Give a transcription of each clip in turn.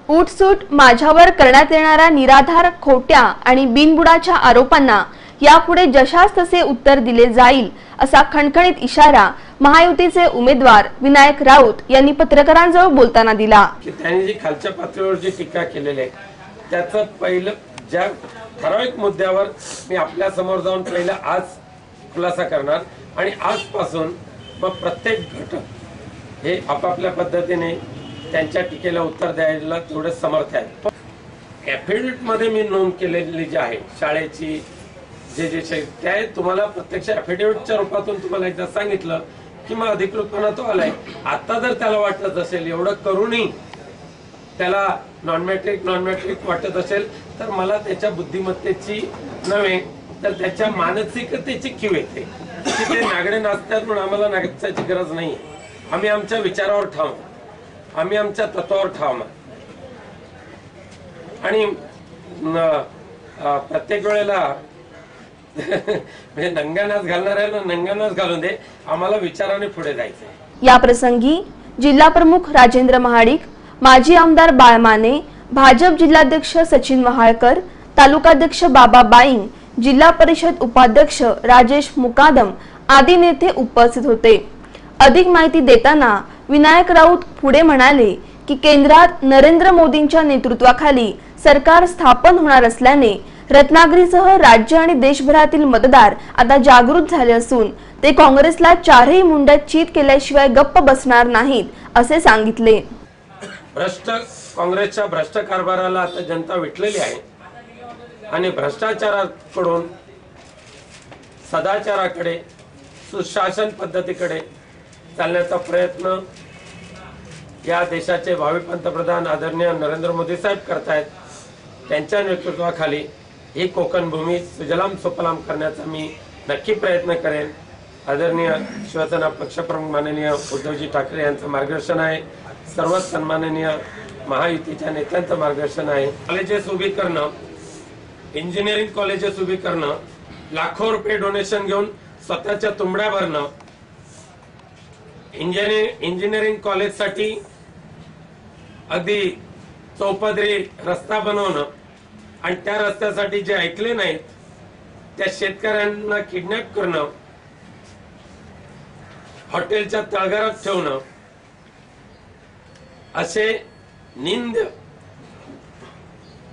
उठसूट माझ्यावर करण्यात येणाऱ्या निराधार खोट्या आणि बिनबुडाच्या आरोपांना यापुढे जशास तसे उत्तर दिले जाईल असा खणखणीत इशारा महायुतीचे उमेदवार विनायक राऊत यांनी पत्रकारांजवळ बोलताना दिला। त्यांनी जी खालच्या पातळीवर जी टीका केलेली आहे त्याचं पहिलं ज्या ठराविक मुद्द्यावर मी आपल्या समोर जाऊन पहिलं आज खुलासा करणार आणि आजपासून मग प्रत्येक घटक हे आपापल्या पद्धतीने त्यांच्या टीकेला उत्तर द्यायला थोडे समर्थ आहेत। ॲफिडेव्हिट मध्ये मी नोंद केलेली जी आहे शाळेची जे काय तुम्हाला प्रत्यक्ष ॲफिडेव्हिटच्या रूपातून तुम्हाला एकदा सांगितलं की मग अधिकृतपणा तो आलाय। आता जर त्याला वाटत असेल एवढं करूनही त्याला नॉन मॅट्रिक वाटत असेल तर मला त्याच्या बुद्धिमत्तेची नव्हे तर त्याच्या मानसिकतेची कीव येते की ते नागडे नाचतात म्हणून आम्हाला नाचायची गरज नाही। आम्ही आमच्या विचारावर ठाम, आम्ही आमच्या तत्वावर ठाम आणि प्रत्येक वेळेला म्हणजे नंगानाच घालणाऱ्याला नंगानाच घालून दे, आम्हाला विचाराने पुढे जायचंय। या प्रसंगी जिल्हा प्रमुख राजेंद्र महाडिक, माजी आमदार बाळमाने, भाजप जिल्हाध्यक्ष सचिन वहाळकर, तालुकाध्यक्ष बाबा बाईंग, जिल्हा परिषद उपाध्यक्ष राजेश मुकादम आदी नेते उपस्थित होते। अधिक माहिती देताना विनायक राऊत पुढे म्हणाले की केंद्रात नरेंद्र मोदींच्या नेतृत्वाखाली सरकार स्थापन होणार असल्याने रत्नागिरीसह राज्य आणि देशभरातील मतदार आता जागृत झाले असून ते काँग्रेसला चारही मुंड्यात चीत केल्याशिवाय गप्प बसणार नाहीत असे सांगितले। भ्रष्ट काँग्रेसच्या भ्रष्ट कारभाराला आता जनता विटलेली आहे आणि भ्रष्टाचाराकडून सदाचाराकडे सुशासन पद्धतीकडे चालण्याचा प्रयत्न या देशाचे भावी पंतप्रधान आदरणीय नरेंद्र मोदी साहेब करतायत। त्यांच्या नेतृत्वाखाली ही कोकण भूमी सुजलाम सुफलाम करण्याचा मी नक्की प्रयत्न करेन। आदरणीय शिवसेना पक्षप्रमुख माननीय उद्धवजी ठाकरे यांचं मार्गदर्शन आहे, सर्व सन्माननीय महायुतीच्या नेत्यांचं मार्गदर्शन आहे। कॉलेजेस उभी करणं, इंजिनिअरिंग कॉलेजेस उभी करणं, लाखो रुपये डोनेशन घेऊन स्वतःच्या तुंबड्या भरणं, इंजिनिअरिंग कॉलेजसाठी अगदी चौपदरी रस्ता बनवणं आणि त्या रस्त्यासाठी जे ऐकले नाहीत त्या शेतकऱ्यांना किडनॅप करणं, हॉटेलच्या तळघरात ठेवणं असे निंद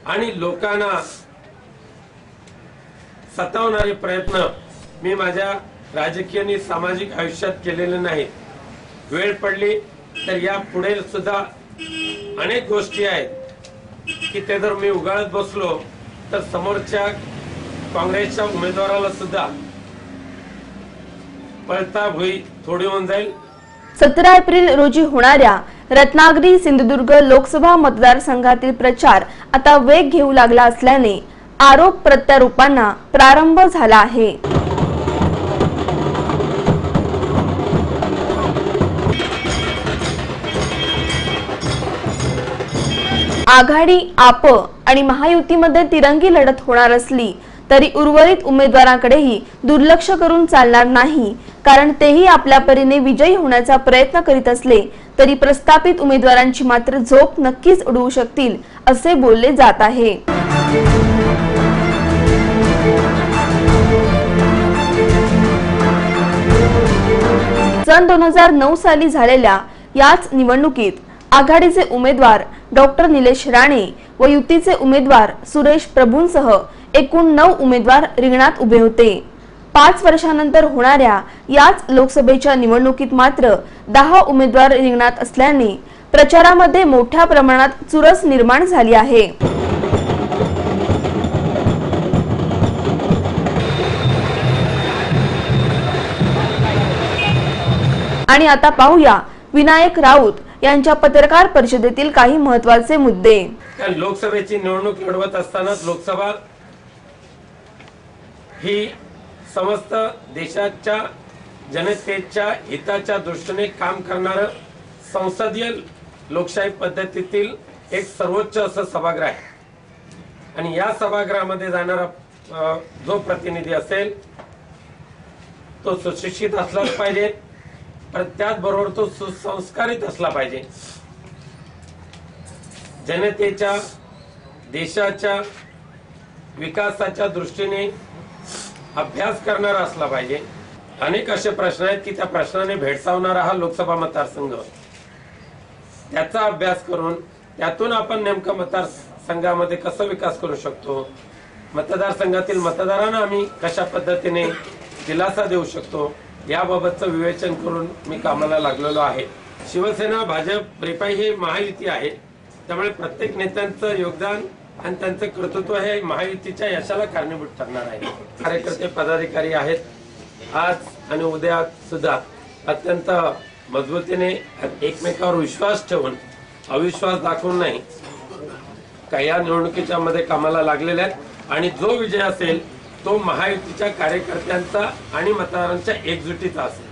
आणि लोकांना सतावणारे प्रयत्न मी माझ्या राजकीय आणि सामाजिक आयुष्यात केलेले नाहीत। वेळ पडली तर या पुढे सुद्धा अनेक गोष्टी आहेत की ते जर मी उगाळत बसलो तर समोरच्या काँग्रेसच्या उमेदवाराला सुद्धा पळता भुई थोडी होऊन जाईल। 17 एप्रिल रोजी होणाऱ्या रत्नागिरी सिंधुदुर्ग लोकसभा मतदारसंघातील प्रचार आता वेग घेऊ लागला असल्याने आरोप प्रत्यारोपांना प्रारंभ झाला आहे। आघाडी, आप आणि महायुतीमध्ये तिरंगी लढत होणार असली तरी उर्वरित उमेदवारांकडेही दुर्लक्ष करून चालणार नाही, कारण तेही आपल्या परीने विजयी होण्याचा प्रयत्न करीत असले तरी प्रस्थापित उमेदवारांची मात्र झोप नक्कीच उडवू शकतील असे बोलले जात आहे। सन 2009 साली झालेल्या याच निवडणुकीत आघाडीचे उमेदवार डॉक्टर निलेश राणे व युतीचे उमेदवार सुरेश प्रभूंसह एकूण 9 उमेदवार रिंगणात उभे होते। 5 वर्षांनंतर होणाऱ्या याच लोकसभेच्या निवडणुकीत मात्र 10 उमेदवार रिंगणात असल्याने प्रचारामध्ये मोठ्या प्रमाणात चुरस निर्माण झाली आहे। आणि आता पाहूया विनायक राऊत यांच्या पत्रकार परिषदेतील काही महत्त्वाचे मुद्दे। लोकसभेची निवडणूक लढवत असताना लोकसभा ही समस्त देशाच्या जनतेच्या हिताच्या दृष्टीने काम करणारं संसदीय लोकशाही पद्धतीतील एक सर्वोच्च असं सभागृह आहे आणि या सभागृहामध्ये जाणारा जो प्रतिनिधी असेल तो सुशिक्षित असलाच पाहिजे, पण त्याचबरोबर तो सुसंस्कारित असला पाहिजे। जनतेच्या देशाच्या विकासाच्या दृष्टीने अभ्यास करणारा असला पाहिजे। अनेक असे प्रश्न आहेत की त्या प्रश्नाने भेडसावणारा हा लोकसभा मतदारसंघ, त्याचा अभ्यास करून त्यातून आपण नेमकं मतदारसंघामध्ये कसा विकास करू शकतो, मतदारसंघातील मतदारांना आम्ही कशा पद्धतीने दिलासा देऊ शकतो, याबाबतचं विवेचन करून मी कामाला लागलेलो आहे। शिवसेना, भाजप, रिपाई ही महायुती आहे, त्यामुळे प्रत्येक नेत्यांचं योगदान आणि त्यांचं कर्तृत्व हे महायुतीच्या यशाला कारणीभूत ठरणार आहे। कार्यकर्ते, पदाधिकारी आहेत आज आणि उद्या सुद्धा अत्यंत मजबूतीने एकमेकावर विश्वास ठेवून, अविश्वास दाखवून नाही, काही या निवडणुकीच्या मध्ये कामाला लागलेले आहेत आणि जो विजय असेल तो महायुतीच्या कार्यकर्त्यांचा आणि मतदारांच्या एकजुटीचा असेल।